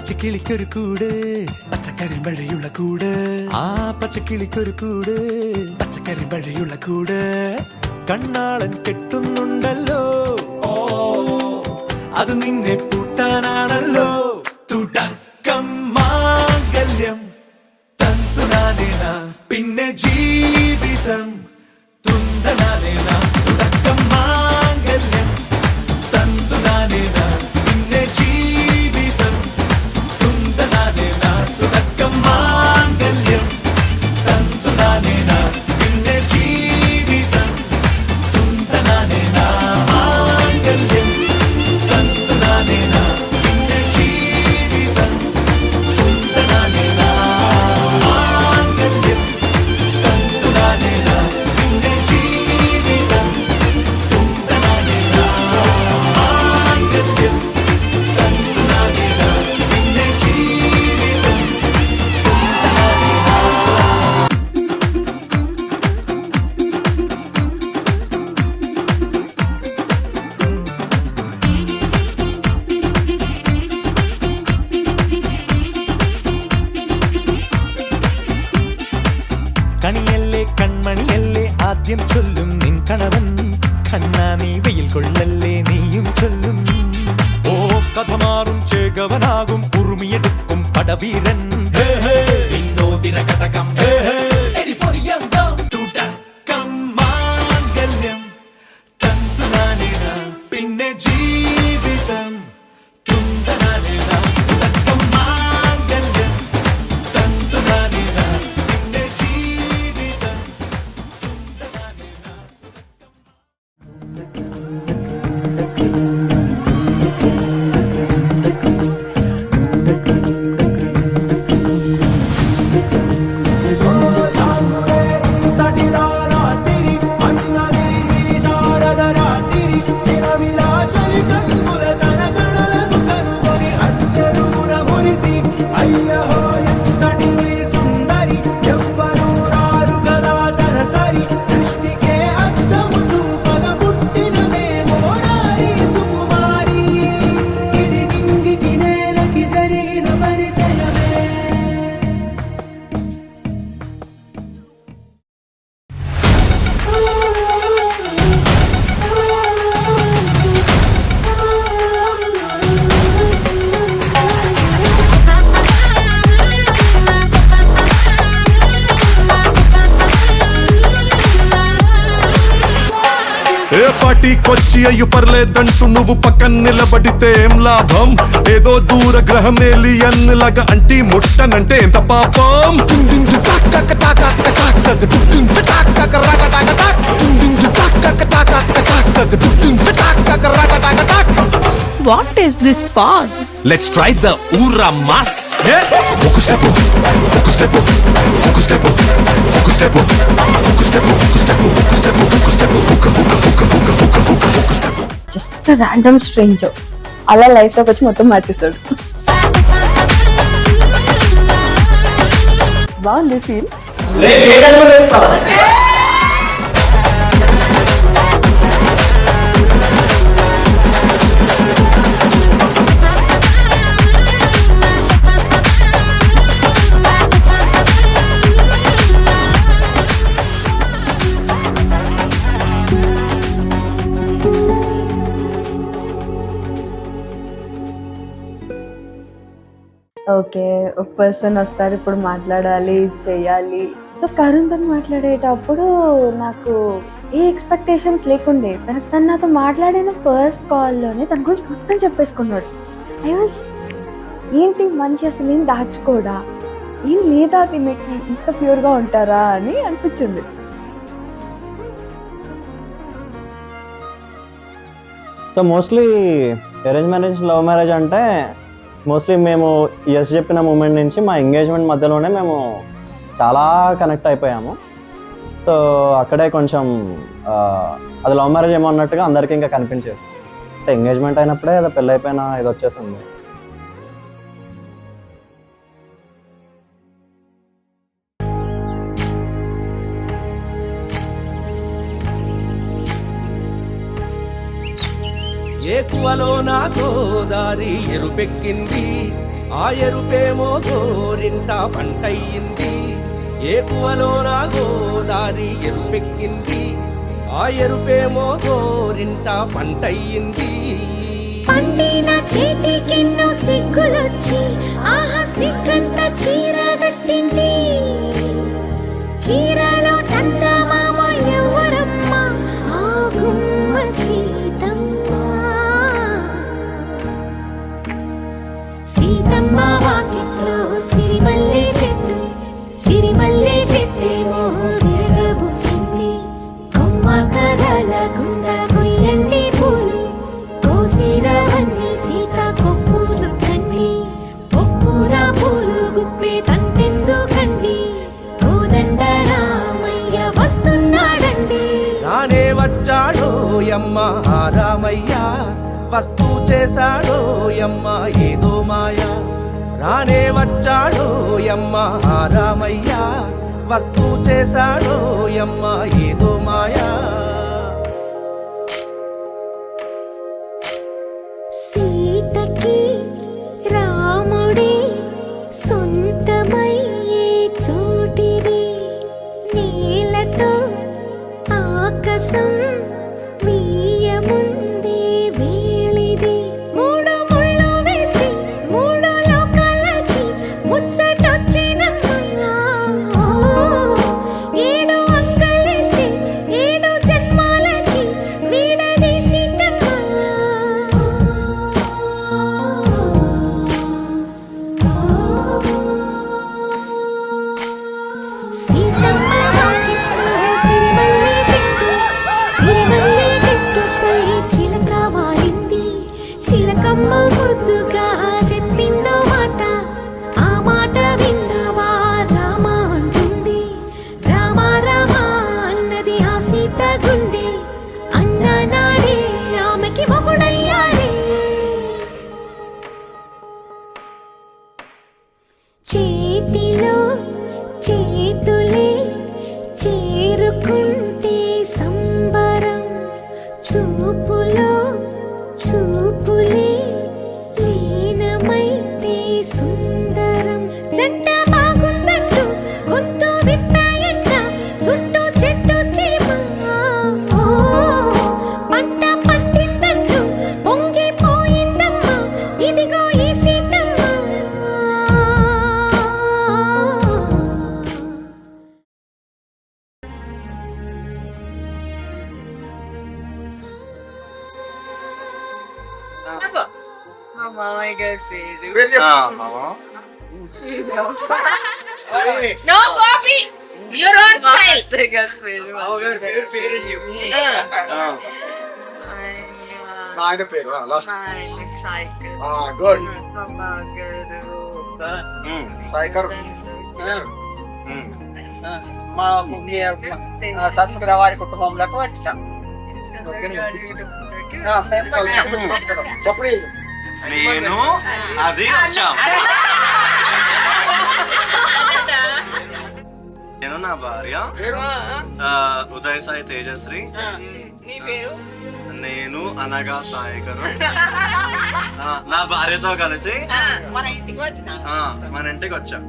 പച്ചക്കിളിക്കൊരു കൂട് പച്ചക്കരിമ്പഴയുള്ള കൂട് ആ പച്ചക്കിളിക്കൊരു കൂട് പച്ചക്കരിമ്പഴയുള്ള കൂട് കണ്ണാളൻ കെട്ടുന്നുണ്ടല്ലോ അത് നിന്നെ പൂട്ടാനാണല്ലോ തുടക്കം മാംഗല്യം തന്തുനാനേന പിന്നെ ജീവിതം തുന്തനാനേന തുടക്കം മാംഗല്യം തന്തുനാനേന പിന്നെ ജീവിതം തുന്തനാനേന തുടക്കം മാംഗല്യം തന്തുനാനേന പിന്നെ ജീവിതം തുന്തനാനേന മാംഗല്യം തന്തുനാനേന പിന്നെ ജീവിതം തുന്തനാനേന മാംഗല്യം തന്തുനാനേന പിന്നെ ജീവിതം തുന്തനാനേന മാംഗല്യം തന്തുനാനേന പിന്നെ ജീവിതം കണിയല്ലേ കൺമണിയല്ലേ ആദ്യം ചൊല്ലും നിൻ കണവൻ കണ്ണാ നീ വെയിൽ കൊള്ളല്ലേ നീയും ചൊല്ലും ഓ കഥ മാറും ചേകവനാകും ഉറുമിയെടുക്കും പടവീരൻ വിനോദിന കടകം തുടക്കം മാംഗല്യം തന്തുനാനേന പിന്നെ ജീവിതം തുന്തനാനേന തുടക്കം മാംഗല്യം തന്തുനാനേന പിന്നെ ജീവിതം തുന്തനാനേന ఏ పార్టీకొచ్చి అయ్యు పర్లేదంటూ నువ్వు పక్కన నిలబడితే ఏం లాభం ఏదో దూర గ్రహం ఏలియన్ లాగా అంటి ముట్టనంటే ఎంత పాపం What is this pause? Let's try the ura mas. Focus step, focus step, focus step, focus step, focus step, focus step, focus step, focus step, focus step. Just random stranger అలా life లోకి వచ్చి మొత్తం మార్చేస్తాడు. బాగుంది feel. Okay, ఒక person వస్తారు, ఇప్పుడు మాట్లాడాలి చెయ్యాలి. సో కరుణ్తో మాట్లాడేటప్పుడు నాకు ఏ ఎక్స్పెక్టేషన్స్ లేకుండే. తను నాతో మాట్లాడిన ఫస్ట్ కాల్లోనే తన గురించి మొత్తం చెప్పేసుకున్నాడు. ఐ వాజ్ ఏంటి మనిషి అసలు ఏం దాచుకోడా, ఏం లేదా తిన్నకి ఇంత ప్యూర్గా ఉంటారా అని అనిపించింది. So mostly arrange marriage love marriage అంటే మోస్ట్లీ మేము ఎస్ చెప్పిన మూమెంట్ నుంచి మా ఎంగేజ్మెంట్ మధ్యలోనే మేము చాలా కనెక్ట్ అయిపోయాము. సో అక్కడే కొంచెం అది లవ్ మ్యారేజ్ ఏమో అన్నట్టుగా అందరికీ ఇంకా కనిపించేది. అంటే ఎంగేజ్మెంట్ అయినప్పుడే అది పెళ్ళి అయిపోయినా ఇది వచ్చేసింది. ఏకువలో నా గోదారి ఎరుపెక్కింది, ఆ ఎరుపేమో గోరింట పంటయ్యింది, ఏకువలోన గోదారి ఎరుపెక్కింది. ఆ ఎరుపేమో గోరింట పంటయ్యింది. పండిన చేతికెన్నో సిగ్గులొచ్చి ఆహా సిగ్గంత చీర కట్టింది. చీరలో చందమామ ఎవరమ్మ, ఆ గుమ్మ సీతమ్మ. సీతమ్మ వాకిట్లో సిరిమల్లె చెట్టు, సిరిమల్లె చెట్టేమో తిరగబూసింది. కొమ్మ కదలకుండా కొయ్యండి పూలు, కోసినవన్నీ సీత కొప్పు చుట్టండి. కొప్పున పూలు గుప్పే తంతెందుకండి, కోదండ రామయ్య వస్తున్నాడండి. రానే వచ్చాడో యమ్మ రామయ్య, వస్తూ చేశాడో యమ్మ ఏదో మాయ. రానే వచ్చాడో యమ్మ రామయ్య, వస్తూ చేశాడో యమ్మ ఏదో మాయా. సీతకి రాముడే సొంతమయ్యే చోటిది, నేలతో ఆకాశం వీయముందే వేళిది. మూడు ముళ్ళు వేస్తే మూడు లోకాలకి ముచ్చటొచ్చినమ్మా. ఏడు అంగలేస్తే ఏడు జన్మాలకి వీడదీసిద్దమ్మా. సీతమ్మ వాకిట్లో సిరిమల్లె చెట్టు, సిరిమల్లె చెట్టుపై చిలక వాలింది. చిలకమ్మ ముద్దుగా చెప్పిందో మాట, ఆ మాట విన్నవా రామ అంటుంది. రామ రామ అన్నది ఆ సీత గుండె, అన్న నాడే ఆమెకి మొగుడయ్యాడే. చేతిలో చేతులే చేరుకుంటే సంబరం, చూపులో చూపులే లీనమైతే సుందరం. జంట బాగుందంటూ గొంతు విప్పాయంట చుట్టూ చెట్టు చీమ. ఓ, పంట పండిందంటూ పొంగిపోయిందమ్మా, ఇదిగో ఈ Seethamma. No, Bobby! You're on file! ఆయన పేరు లాస్ట్ గుడ్ సాయికర్ మా తత్పుర వారి కుటుంబంలోకి వచ్చాం. చెప్పండి. నేను అది వచ్చాం. నేను నా భార్య ఉదయ్ సాయి తేజశ్రీ, నీ పేరు? నేను అనగా సాయికరు, నా భార్యతో కలిసి మన ఇంటికి వచ్చిన మన ఇంటికి వచ్చాం.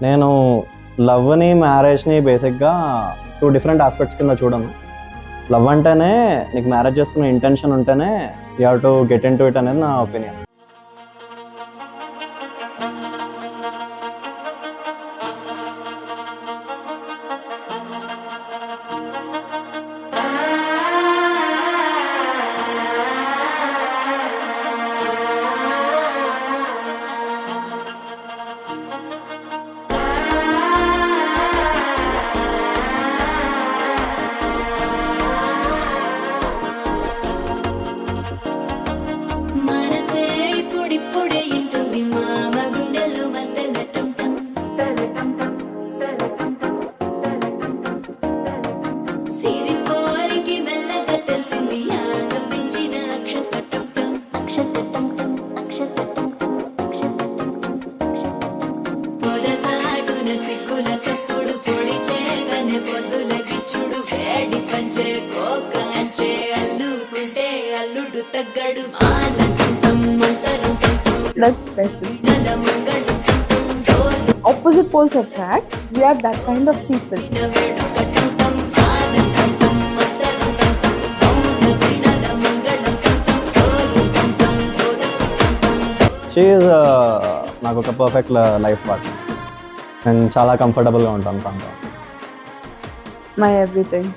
నేను లవ్ని మ్యారేజ్ని బేసిక్గా 2 డిఫరెంట్ ఆస్పెక్ట్స్ కింద చూడను. లవ్ అంటేనే నీకు మ్యారేజ్ చేసుకునే ఇంటెన్షన్ ఉంటేనే you have to get in to it అనేది నా ఒపీనియన్. మనసే ఇప్పుడిప్పుడే ఇంటుంది మామ గుండెల్లో మధ్యలో టంటం. సిరిపోరికి మెల్లగా తెలిసింది ఆశ పెంచిన అక్షతటం. పొదసాటున సిగ్గుల సప్పుడు పొడి చేయగానే పొద్దుల గిచ్చుడు. కంచే కోకంచే అల్లుకుంటే అల్లుడు తగ్గడు మాలంటుంటం మంతరం That's special. నల మంగళం డోలు Opposite poles attract. We are that kind of people. వేడుకటుంటం మాలంటుంటం మంతరం మౌన వినల మంగళం డోలు షీ ఈజ్ నాకు ఒక పర్ఫెక్ట్ లైఫ్ పార్ట్నర్. నేను చాలా కంఫర్టబుల్గా ఉంటాను తనతో. My everything.